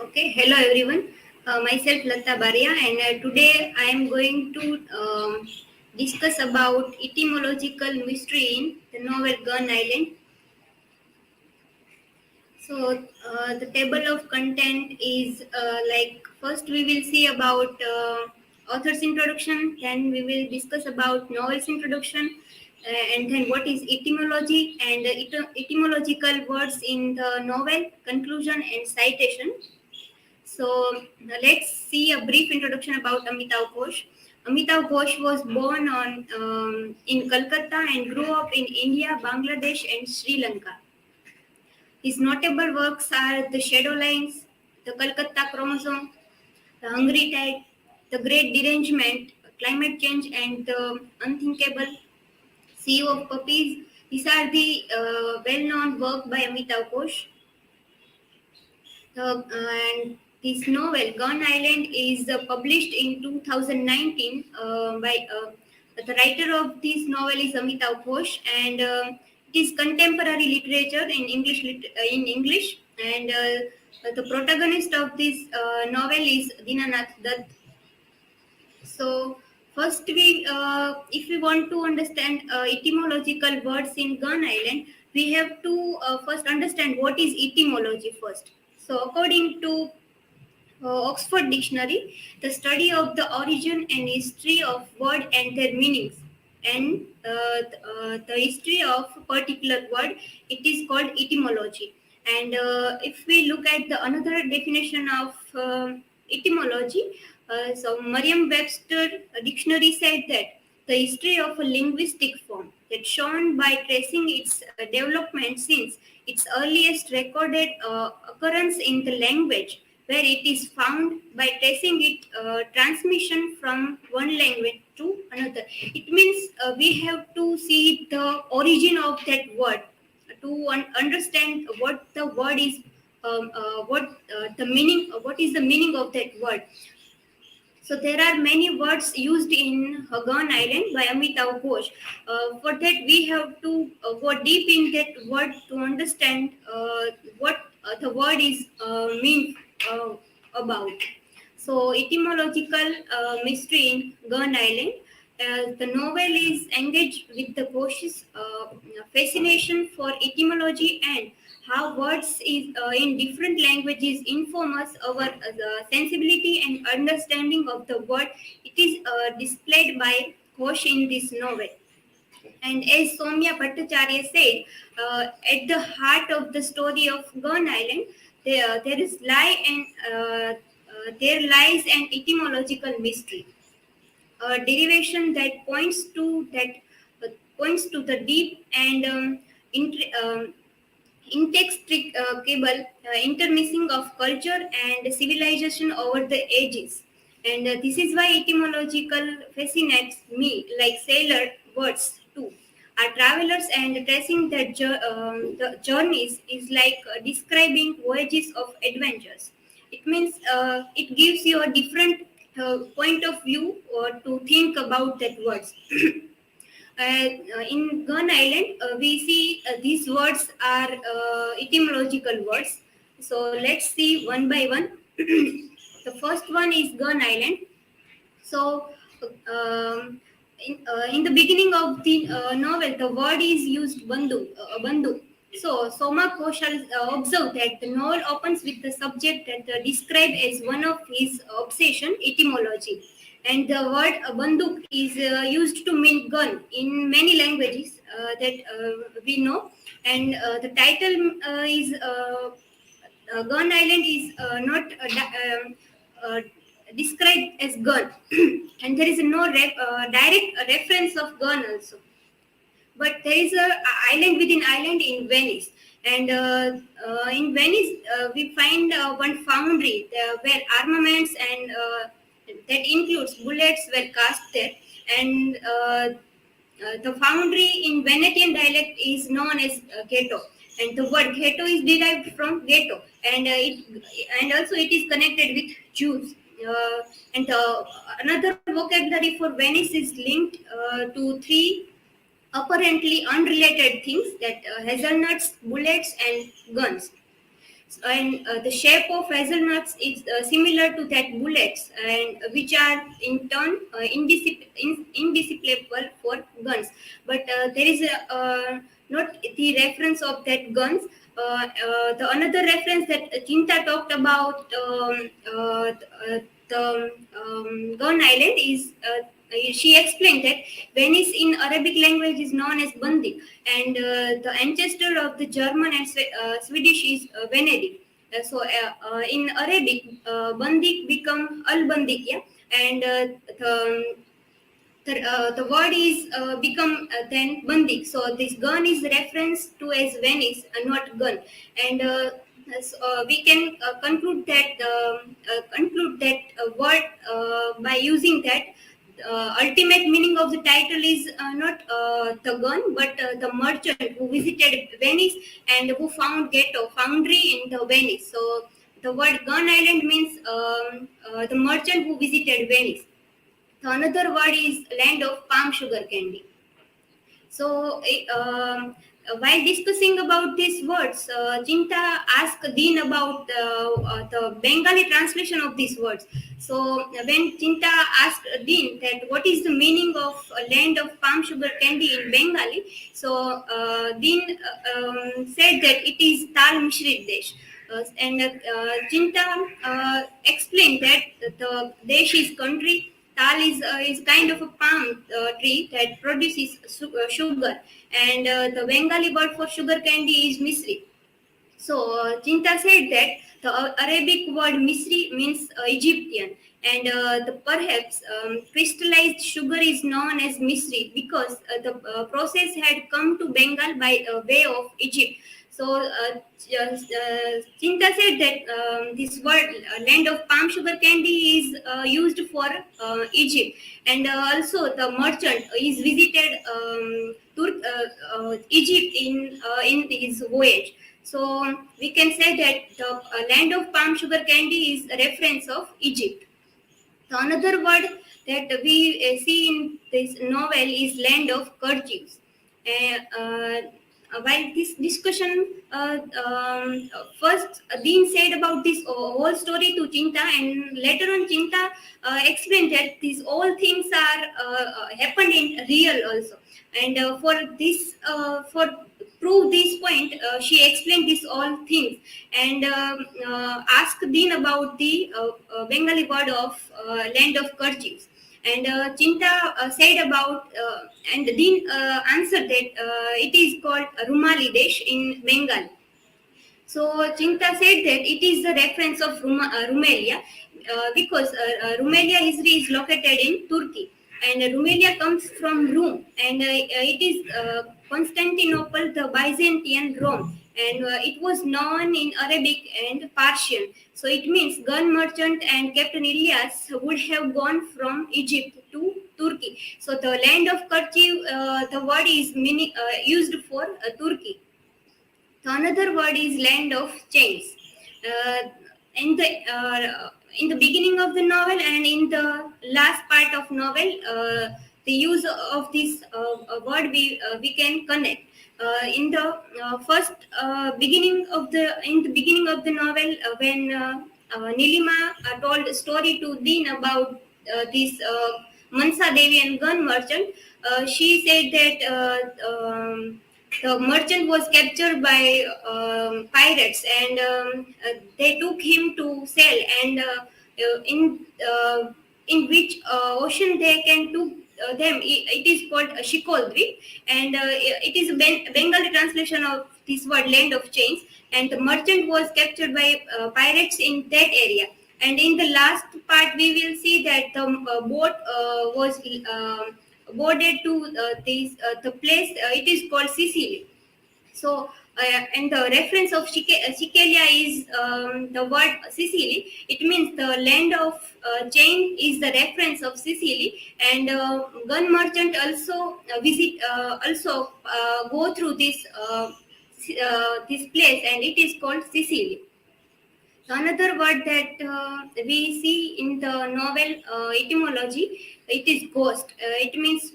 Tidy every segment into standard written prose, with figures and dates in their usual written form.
Okay, hello everyone. Myself Lata Baria, and today I am going to discuss about etymological mystery in the novel Gun Island. So the table of content is like first we will see about author's introduction, then we will discuss about novel's introduction, and then what is etymology and etymological words in the novel, conclusion and citation. So let's see a brief introduction about Amitabh Bush. Amitabh Bush was born in Calcutta and grew up in India, Bangladesh, and Sri Lanka. His notable works are The Shadow Lines, The Calcutta Chromosome, The Hungry Tide, The Great Derangement, Climate Change, and The Unthinkable, CEO of Puppies. These are the well-known work by Amitabh Bush. And this novel, Gone Island, is published in 2019 by the writer of this novel is Amitabh Bush, and it is contemporary literature in English, and the protagonist of this novel is Dinanath Dutt. So first, if we want to understand etymological words in Gun Island, we have to first understand what is etymology first. So according to Oxford Dictionary, the study of the origin and history of word and their meanings, and the history of a particular word, it is called etymology. And if we look at the another definition of etymology, so Merriam-Webster dictionary said that the history of a linguistic form that shown by tracing its development since its earliest recorded occurrence in the language, where it is found by tracing it transmission from one language to another. It means we have to see the origin of that word to understand what the word is, what is the meaning of that word. So there are many words used in Hagan Island by Amitabh Bush. For that, we have to go deep in that word to understand what the word is mean about. So etymological mystery in Gun Island. The novel is engaged with the Bush's fascination for etymology and how words is in different languages inform us our the sensibility and understanding of the word. It is displayed by Ghosh in this novel. And as Somya Bhattacharya said, at the heart of the story of Gun Island, there lies an etymological mystery, a derivation that points to the deep and inextricable intermixing of culture and civilization over the ages. And this is why etymological fascinates me, like sailor words too. Our travelers and tracing the journeys is like describing voyages of adventures. It means it gives you a different point of view to think about that words. In Gun Island, we see these words are etymological words. So let's see one by one. The first one is Gun Island. So, in the beginning of the novel, the word is used bandhu. So, Soma Koshal observed that the novel opens with the subject that described as one of his obsession, etymology. And the word banduk is used to mean gun in many languages that we know. And the title is Gun Island is not uh, described as gun, and there is no direct reference of gun also. But there is a island within island in Venice, and in Venice we find one foundry where armaments and that includes bullets were cast there, and the foundry in Venetian dialect is known as ghetto, and the word ghetto is derived from ghetto, and also it is connected with Jews. And another vocabulary for Venice is linked to three apparently unrelated things, that hazelnuts, bullets, and guns. And the shape of hazelnuts is similar to that bullets, and which are in turn indisciplible for guns. But there is not the reference of that guns. The another reference that Chinta talked about the Gun Island is. She explained that Venice in Arabic language is known as Bandi, and the ancestor of the German and Swedish is Venedig. In Arabic, Bandik become Al Bandik, yeah, and the word is become then Bandik. So this gun is referenced to as Venice, not gun, and we can conclude that word by using that. Ultimate meaning of the title is not the gun, but the merchant who visited Venice and who found ghetto foundry in the Venice. So the word Gun Island means the merchant who visited Venice. The another word is land of palm sugar candy. So, while discussing about these words, Chinta asked Dean about the Bengali translation of these words. So, when Chinta asked Dean that what is the meaning of land of palm sugar candy in Bengali, so Dean said that it is Tal Mishrit Desh. And Chinta explained that the Desh is country. Tal is kind of a palm tree that produces sugar, and the Bengali word for sugar candy is misri. So Chinta said that the Arabic word misri means Egyptian, and the perhaps crystallized sugar is known as misri because the process had come to Bengal by way of Egypt. So Chinta said that this word land of palm sugar candy is used for Egypt, and also the merchant is visited Egypt in his voyage. So we can say that the land of palm sugar candy is a reference of Egypt. The another word that we see in this novel is land of kerchiefs. While this discussion, first Dean said about this whole story to Chinta, and later on Chinta explained that these all things are happened in real also. And for prove this point, she explained these all things and asked Dean about the Bengali word of land of kerchiefs. And Chinta said about, and Dean answered that it is called Rumali Desh in Bengal. So Chinta said that it is a reference of Rumelia because Rumelia history is located in Turkey, and Rumelia comes from Rome, and it is Constantinople, the Byzantine Rome, and it was known in Arabic and Persian. So it means gun merchant and Captain Ilyas would have gone from Egypt to Turkey. So the land of Kerchief, the word is used for Turkey. The another word is land of chains. Uh, in the in the beginning of the novel and in the last part of novel, the use of this word we can connect. In the first beginning of the novel, when Nilima told a story to Dean about this Mansa Devi and gun merchant, she said that the merchant was captured by pirates, and they took him to sail, and in which ocean they can took them. It is called Shikoldri, and it is a Bengali translation of this word land of chains. And the merchant was captured by pirates in that area. And in the last part, we will see that the boat was boarded to the place. It is called Sicily. So, and the reference of Sicilia is the word Sicily. It means the land of chain is the reference of Sicily, and gun merchant also go through this place, and it is called Sicily. Another word that we see in the novel etymology, it is ghost. It means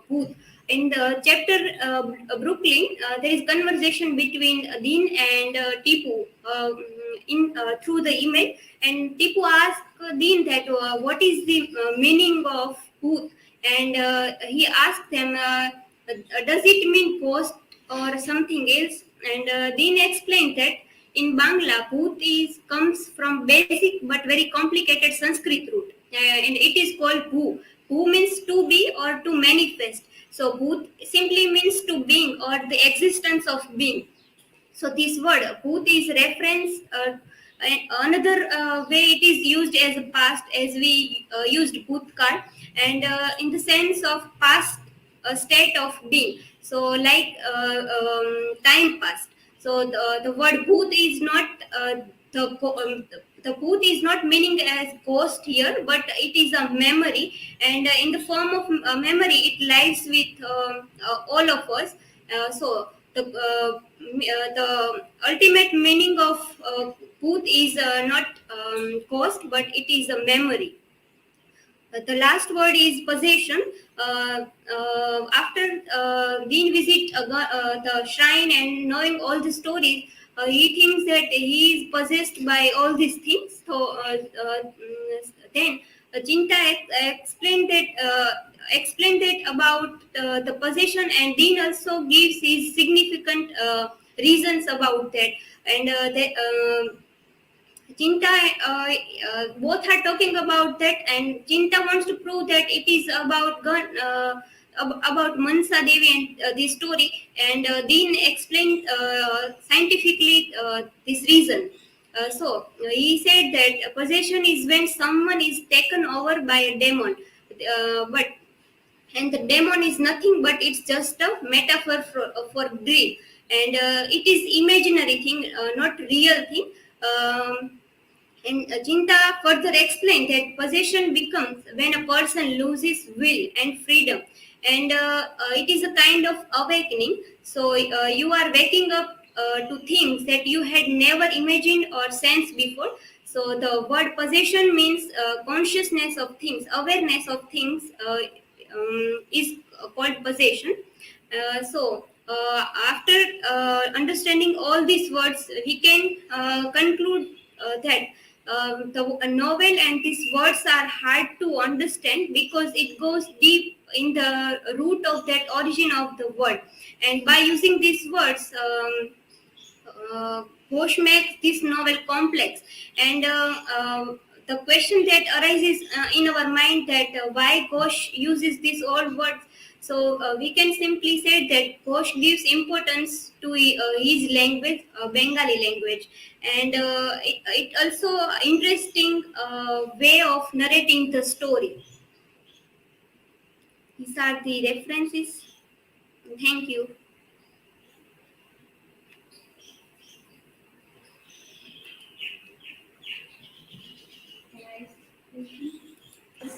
booth. in the chapter Brooklyn, there is conversation between Dean and Tipu through the email, and Tipu asked Dean that what is the meaning of booth, and he asked them, does it mean post or something else? And Dean explained that in Bangla, booth is comes from basic but very complicated Sanskrit root, and it is called bhu. Bhu means to be or to manifest. So bhut simply means to being or the existence of being. So this word bhut is reference. And another way it is used as a past, as we used bhutkal, and in the sense of past state of being. So like time past. So the word bhut is not the bhut is not meaning as ghost here, but it is a memory, and in the form of memory, it lives with all of us. So the ultimate meaning of booth is not ghost, but it is a memory. The last word is possession. After being visit the shrine and knowing all the stories, he thinks that he is possessed by all these things. So then Chinta explained that about the possession, and Dean also gives his significant reasons about that. And Chinta, both are talking about that, and Chinta wants to prove that it is about about Mansa Devi and this story, and Dean explained scientifically this reason. He said that possession is when someone is taken over by a demon, but and the demon is nothing but it's just a metaphor for dream, and it is imaginary thing, not real thing. And Jinta further explained that possession becomes when a person loses will and freedom, and it is a kind of awakening. So you are waking up to things that you had never imagined or sensed before. So the word possession means consciousness of things, awareness of things is called possession. After understanding all these words, we can conclude that the novel and these words are hard to understand because it goes deep in the root of that origin of the word. And by using these words, Ghosh makes this novel complex, and the question that arises in our mind that why Ghosh uses these old words. So we can simply say that Ghosh gives importance to his language, Bengali language, and it also interesting way of narrating the story. These are the references. Thank you.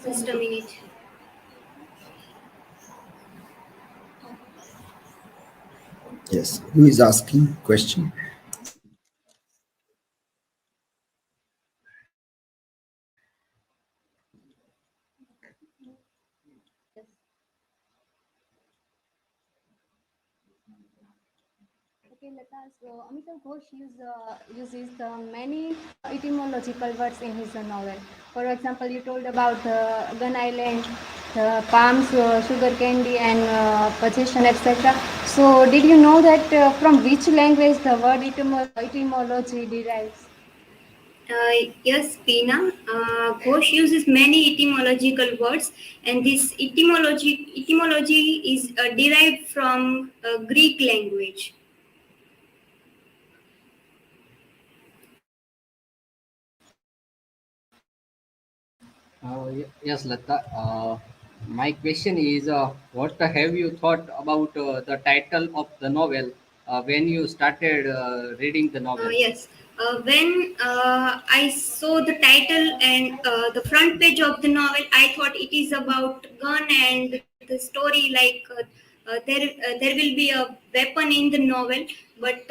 Just a minute. Yes. Who is asking question? Okay, Lata. So Amitabh Bush uses many etymological words in his novel. For example, you told about Gun Island, the palms, sugar candy, and possession, etc. So, did you know that from which language the word etymology derives? Yes, Pina. Ghosh uses many etymological words, and this etymology is derived from Greek language. Yes, Lata. My question is, what have you thought about the title of the novel when you started reading the novel? Yes. When I saw the title and the front page of the novel, I thought it is about gun and the story. Like there will be a weapon in the novel, but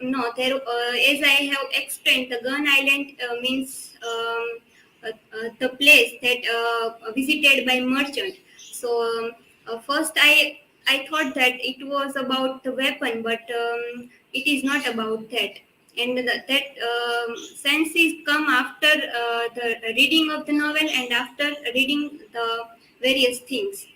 no. There, as I have explained, the Gun Island means the place that visited by merchant. So first, I thought that it was about the weapon, but it is not about that. And that sense is come after the reading of the novel and after reading the various things.